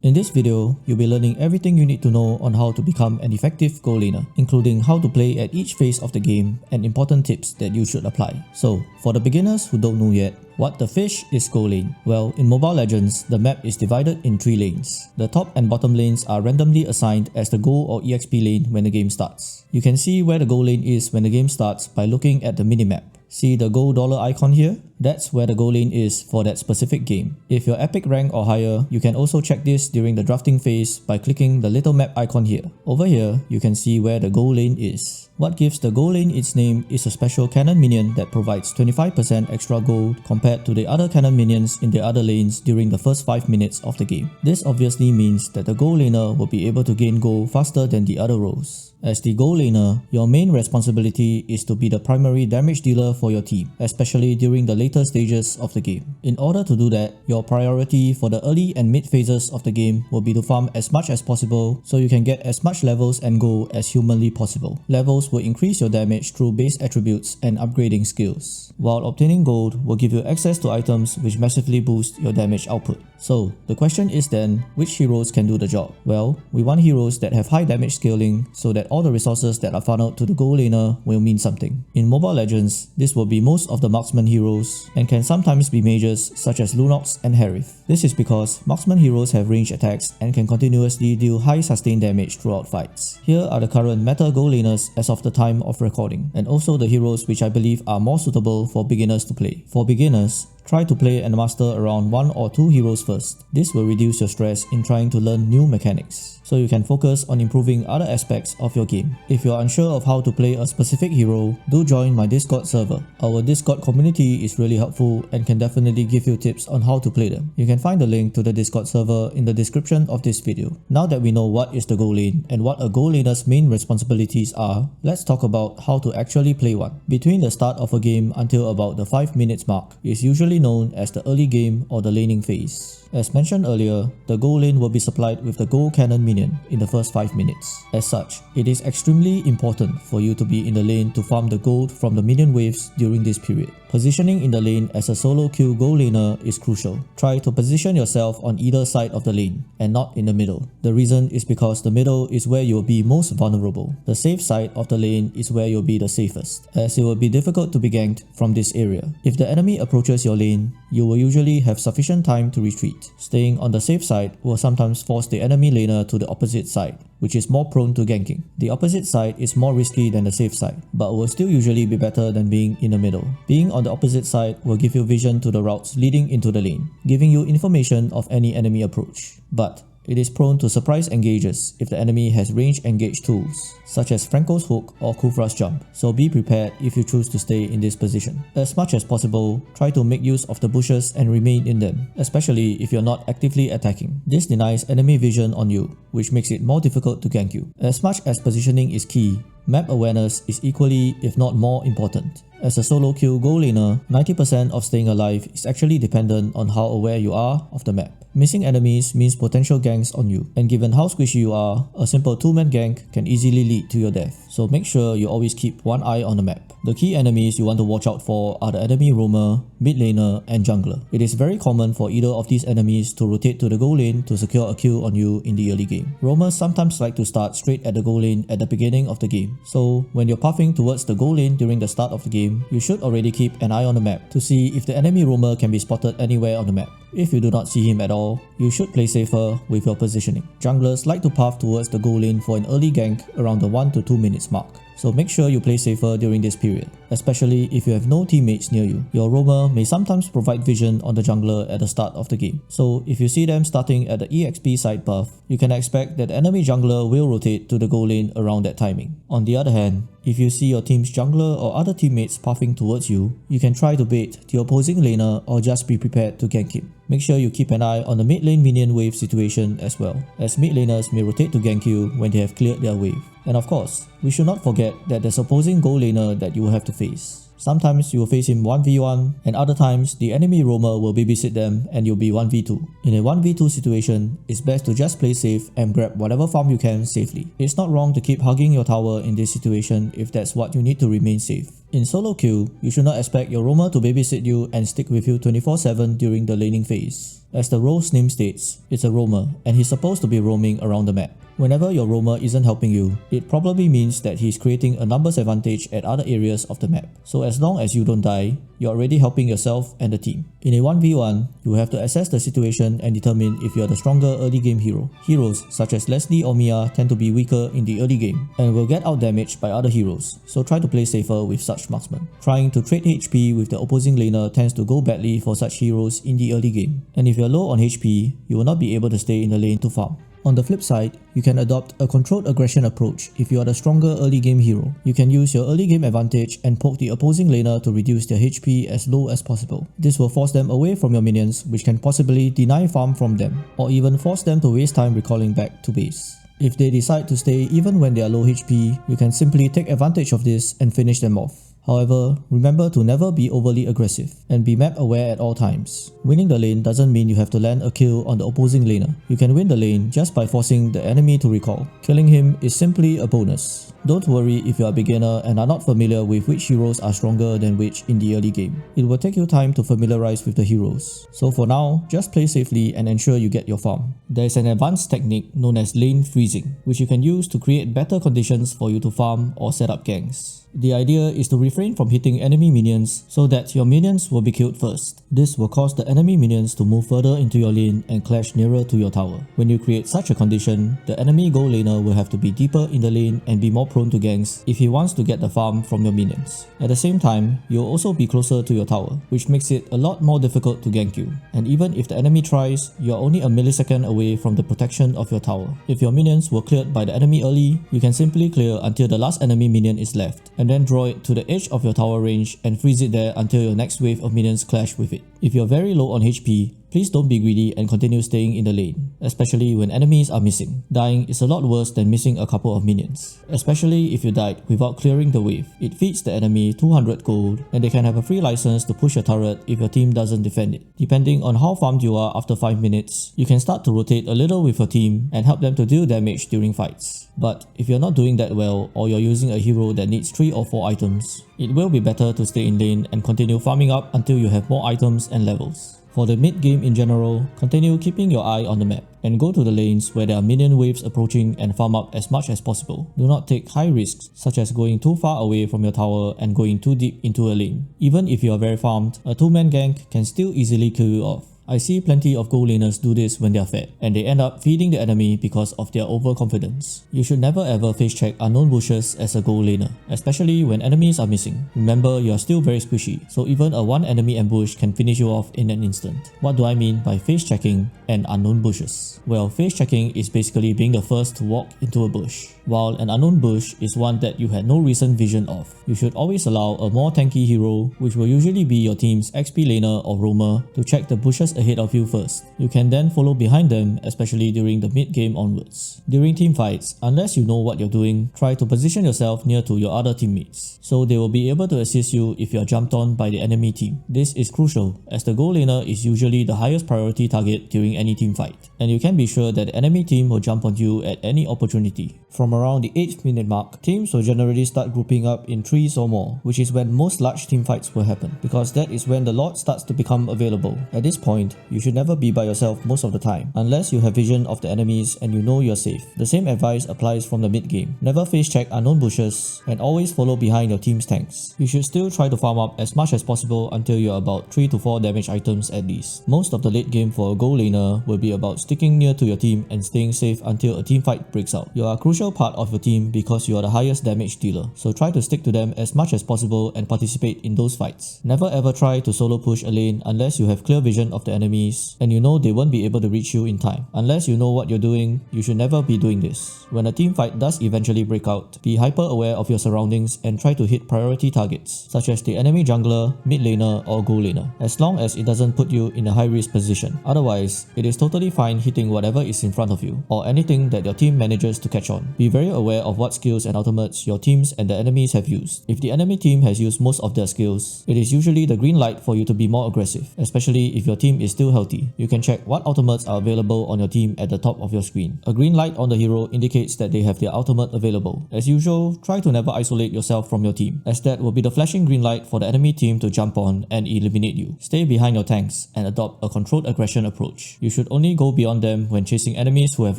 In this video, you'll be learning everything you need to know on how to become an effective goal laner, including how to play at each phase of the game and important tips that you should apply. So, for the beginners who don't know yet, what the fish is goal lane? Well, in Mobile Legends, the map is divided in 3 lanes. The top and bottom lanes are randomly assigned as the goal or EXP lane when the game starts. You can see where the goal lane is when the game starts by looking at the minimap. See the gold dollar icon here? That's where the goal lane is for that specific game. If you're epic rank or higher, you can also check this during the drafting phase by clicking the little map icon here. Over here, you can see where the goal lane is. What gives the goal lane its name is a special cannon minion that provides 25% extra gold compared to the other cannon minions in the other lanes during the first 5 minutes of the game. This obviously means that the goal laner will be able to gain gold faster than the other roles. As the goal laner, your main responsibility is to be the primary damage dealer for your team, especially during the later stages of the game. In order to do that, your priority for the early and mid phases of the game will be to farm as much as possible so you can get as much levels and gold as humanly possible. Levels will increase your damage through base attributes and upgrading skills, while obtaining gold will give you access to items which massively boost your damage output. So, the question is then, which heroes can do the job? Well, we want heroes that have high damage scaling so that all the resources that are funneled to the goal laner will mean something. In Mobile Legends, this will be most of the marksman heroes and can sometimes be mages such as Lunox and Harith. This is because marksman heroes have range attacks and can continuously deal high sustained damage throughout fights. Here are the current meta goal laners as of the time of recording, and also the heroes which I believe are more suitable for beginners to play. For beginners, try to play and master around 1 or 2 heroes first. This will reduce your stress in trying to learn new mechanics, so you can focus on improving other aspects of your game. If you are unsure of how to play a specific hero, do join my Discord server. Our Discord community is really helpful and can definitely give you tips on how to play them. You can find the link to the Discord server in the description of this video. Now that we know what is the goal lane and what a goal laner's main responsibilities are, let's talk about how to actually play one. Between the start of a game until about the 5 minutes mark is usually known as the early game or the laning phase. As mentioned earlier, the goal lane will be supplied with the gold cannon minion in the first 5 minutes. As such, it is extremely important for you to be in the lane to farm the gold from the minion waves during this period. Positioning in the lane as a solo queue goal laner is crucial. Try to position yourself on either side of the lane and not in the middle. The reason is because the middle is where you will be most vulnerable. The safe side of the lane is where you'll be the safest, as it will be difficult to be ganked from this area. If the enemy approaches your lane, you will usually have sufficient time to retreat. Staying on the safe side will sometimes force the enemy laner to the opposite side, which is more prone to ganking. The opposite side is more risky than the safe side, but will still usually be better than being in the middle. Being on the opposite side will give you vision to the routes leading into the lane, giving you information of any enemy approach. But it is prone to surprise engages if the enemy has range engage tools, such as Franco's Hook or Kufra's Jump, so be prepared if you choose to stay in this position. As much as possible, try to make use of the bushes and remain in them, especially if you're not actively attacking. This denies enemy vision on you, which makes it more difficult to gank you. As much as positioning is key, map awareness is equally, if not more, important. As a solo queue goal laner, 90% of staying alive is actually dependent on how aware you are of the map. Missing enemies means potential ganks on you, and given how squishy you are, a simple 2-man gank can easily lead to your death. So make sure you always keep one eye on the map. The key enemies you want to watch out for are the enemy roamer, mid laner, and jungler. It is very common for either of these enemies to rotate to the goal lane to secure a kill on you in the early game. Roamers sometimes like to start straight at the goal lane at the beginning of the game, so when you're pathing towards the goal lane during the start of the game, you should already keep an eye on the map to see if the enemy roamer can be spotted anywhere on the map. If you do not see him at all, you should play safer with your positioning. Junglers like to path towards the goal lane for an early gank around the 1 to 2 minutes mark, so make sure you play safer during this period, especially if you have no teammates near you. Your roamer may sometimes provide vision on the jungler at the start of the game, so if you see them starting at the EXP side path, you can expect that the enemy jungler will rotate to the goal lane around that timing. On the other hand, if you see your team's jungler or other teammates pathing towards you, you can try to bait the opposing laner or just be prepared to gank him. Make sure you keep an eye on the mid lane minion wave situation as well, as mid laners may rotate to gank you when they have cleared their wave. And of course, we should not forget that there's opposing goal laner that you will have to face. Sometimes you will face him 1v1, and other times the enemy roamer will babysit them and you'll be 1v2. In a 1v2 situation, it's best to just play safe and grab whatever farm you can safely. It's not wrong to keep hugging your tower in this situation if that's what you need to remain safe. In solo queue, you should not expect your roamer to babysit you and stick with you 24/7 during the laning phase. As the role's name states, it's a roamer and he's supposed to be roaming around the map. Whenever your roamer isn't helping you, it probably means that he's creating a numbers advantage at other areas of the map. So as long as you don't die, you're already helping yourself and the team. In a 1v1, you have to assess the situation and determine if you're the stronger early game hero. Heroes such as Leslie or Mia tend to be weaker in the early game and will get out damaged by other heroes, so try to play safer with such marksmen. Trying to trade HP with the opposing laner tends to go badly for such heroes in the early game, and if you're low on HP, you will not be able to stay in the lane to farm. On the flip side, you can adopt a controlled aggression approach if you are the stronger early game hero. You can use your early game advantage and poke the opposing laner to reduce their HP as low as possible. This will force them away from your minions, which can possibly deny farm from them, or even force them to waste time recalling back to base. If they decide to stay even when they are low HP, you can simply take advantage of this and finish them off. However, remember to never be overly aggressive and be map aware at all times. Winning the lane doesn't mean you have to land a kill on the opposing laner. You can win the lane just by forcing the enemy to recall. Killing him is simply a bonus. Don't worry if you are a beginner and are not familiar with which heroes are stronger than which in the early game. It will take you time to familiarize with the heroes. So for now, just play safely and ensure you get your farm. There is an advanced technique known as lane freezing, which you can use to create better conditions for you to farm or set up ganks. The idea is to refrain from hitting enemy minions so that your minions will be killed first. This will cause the enemy minions to move further into your lane and clash nearer to your tower. When you create such a condition, the enemy gold laner will have to be deeper in the lane and be more prone to ganks if he wants to get the farm from your minions. At the same time, you'll also be closer to your tower, which makes it a lot more difficult to gank you. And even if the enemy tries, you're only a millisecond away from the protection of your tower. If your minions were cleared by the enemy early, you can simply clear until the last enemy minion is left, and then draw it to the edge of your tower range and freeze it there until your next wave of minions clash with it. If you're very low on HP, please don't be greedy and continue staying in the lane, especially when enemies are missing. Dying is a lot worse than missing a couple of minions, especially if you died without clearing the wave. It feeds the enemy 200 gold and they can have a free license to push your turret if your team doesn't defend it. Depending on how farmed you are after 5 minutes, you can start to rotate a little with your team and help them to deal damage during fights. But if you're not doing that well or you're using a hero that needs 3 or 4 items, it will be better to stay in lane and continue farming up until you have more items and levels. For the mid game in general, continue keeping your eye on the map and go to the lanes where there are minion waves approaching and farm up as much as possible. Do not take high risks such as going too far away from your tower and going too deep into a lane. Even if you are very farmed, a 2-man gank can still easily kill you off. I see plenty of gold laners do this when they are fed, and they end up feeding the enemy because of their overconfidence. You should never ever face check unknown bushes as a gold laner, especially when enemies are missing. Remember, you are still very squishy, so even a one enemy ambush can finish you off in an instant. What do I mean by face checking and unknown bushes? Well, face checking is basically being the first to walk into a bush, while an unknown bush is one that you had no recent vision of. You should always allow a more tanky hero, which will usually be your team's XP laner or roamer, to check the bushes ahead of you first. You can then follow behind them, especially during the mid game onwards. During team fights, unless you know what you're doing, try to position yourself near to your other teammates, so they will be able to assist you if you are jumped on by the enemy team. This is crucial, as the gold laner is usually the highest priority target during any team fight, and you can be sure that the enemy team will jump on you at any opportunity. From around the 8th minute mark, teams will generally start grouping up in 3s or more, which is when most large team fights will happen, because that is when the Lord starts to become available. At this point, you should never be by yourself most of the time, unless you have vision of the enemies and you know you're safe. The same advice applies from the mid game. Never face check unknown bushes and always follow behind your team's tanks. You should still try to farm up as much as possible until you're about 3 to 4 damage items at least. Most of the late game for a gold laner will be about sticking near to your team and staying safe until a team fight breaks out. You are a crucial part of your team because you are the highest damage dealer, so try to stick to them as much as possible and participate in those fights. Never ever try to solo push a lane unless you have clear vision of the the enemies and you know they won't be able to reach you in time. Unless you know what you're doing, you should never be doing this. When a team fight does eventually break out, be hyper aware of your surroundings and try to hit priority targets, such as the enemy jungler, mid laner or gold laner, as long as it doesn't put you in a high risk position. Otherwise, it is totally fine hitting whatever is in front of you, or anything that your team manages to catch on. Be very aware of what skills and ultimates your teams and the enemies have used. If the enemy team has used most of their skills, it is usually the green light for you to be more aggressive, especially if your team is still healthy. You can check what ultimates are available on your team at the top of your screen. A green light on the hero indicates that they have their ultimate available. As usual, try to never isolate yourself from your team, as that will be the flashing green light for the enemy team to jump on and eliminate you. Stay behind your tanks and adopt a controlled aggression approach. You should only go beyond them when chasing enemies who have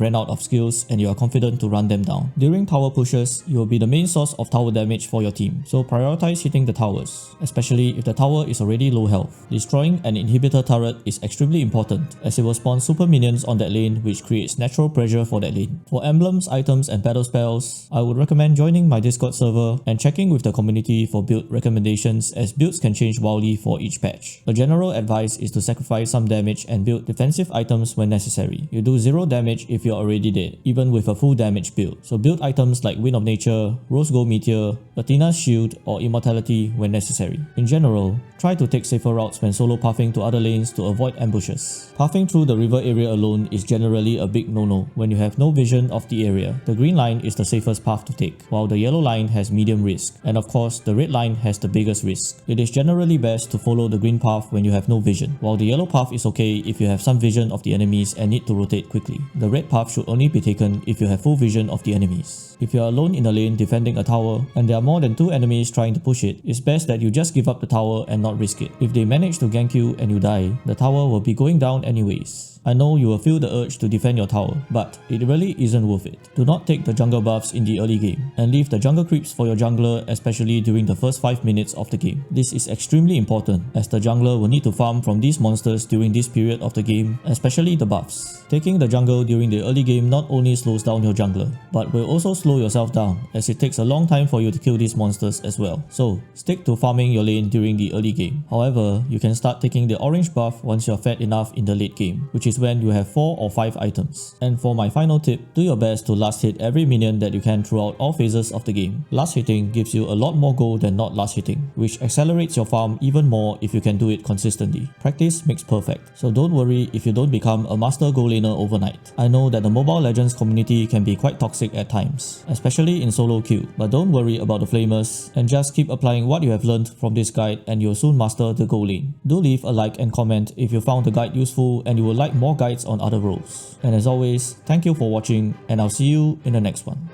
ran out of skills and you are confident to run them down. During tower pushes, you will be the main source of tower damage for your team, so prioritize hitting the towers, especially if the tower is already low health. Destroying an inhibitor turret is extremely important, as it will spawn super minions on that lane, which creates natural pressure for that lane. For emblems, items and battle spells, I would recommend joining my Discord server and checking with the community for build recommendations, as builds can change wildly for each patch. A general advice is to sacrifice some damage and build defensive items when necessary. You do 0 damage if you're already dead, even with a full damage build. So build items like Wind of Nature, Rose Gold Meteor, Athena's Shield or Immortality when necessary. In general, try to take safer routes when solo pathing to other lanes to avoid ambushes. Pathing through the river area alone is generally a big no-no when you have no vision of the area. The green line is the safest path to take, while the yellow line has medium risk, and of course the red line has the biggest risk. It is generally best to follow the green path when you have no vision, while the yellow path is okay if you have some vision of the enemies and need to rotate quickly. The red path should only be taken if you have full vision of the enemies. If you are alone in a lane defending a tower and there are more than 2 enemies trying to push it, it's best that you just give up the tower and not risk it. If they manage to gank you and you die, the tower will be going down anyways. I know you will feel the urge to defend your tower, but it really isn't worth it. Do not take the jungle buffs in the early game, and leave the jungle creeps for your jungler, especially during the first 5 minutes of the game. This is extremely important, as the jungler will need to farm from these monsters during this period of the game, especially the buffs. Taking the jungle during the early game not only slows down your jungler, but will also slow yourself down, as it takes a long time for you to kill these monsters as well. So, stick to farming your lane during the early game. However, you can start taking the orange buff once you're fed enough in the late game, which is when you have 4 or 5 items. And for my final tip, do your best to last hit every minion that you can throughout all phases of the game. Last hitting gives you a lot more gold than not last hitting, which accelerates your farm even more if you can do it consistently. Practice makes perfect, so don't worry if you don't become a master gold laner overnight. I know that the Mobile Legends community can be quite toxic at times, especially in solo queue, but don't worry about the flamers and just keep applying what you have learned from this guide and you'll soon master the gold lane. Do leave a like and comment if you found the guide useful and you would like more guides on other roles. And as always, thank you for watching and I'll see you in the next one.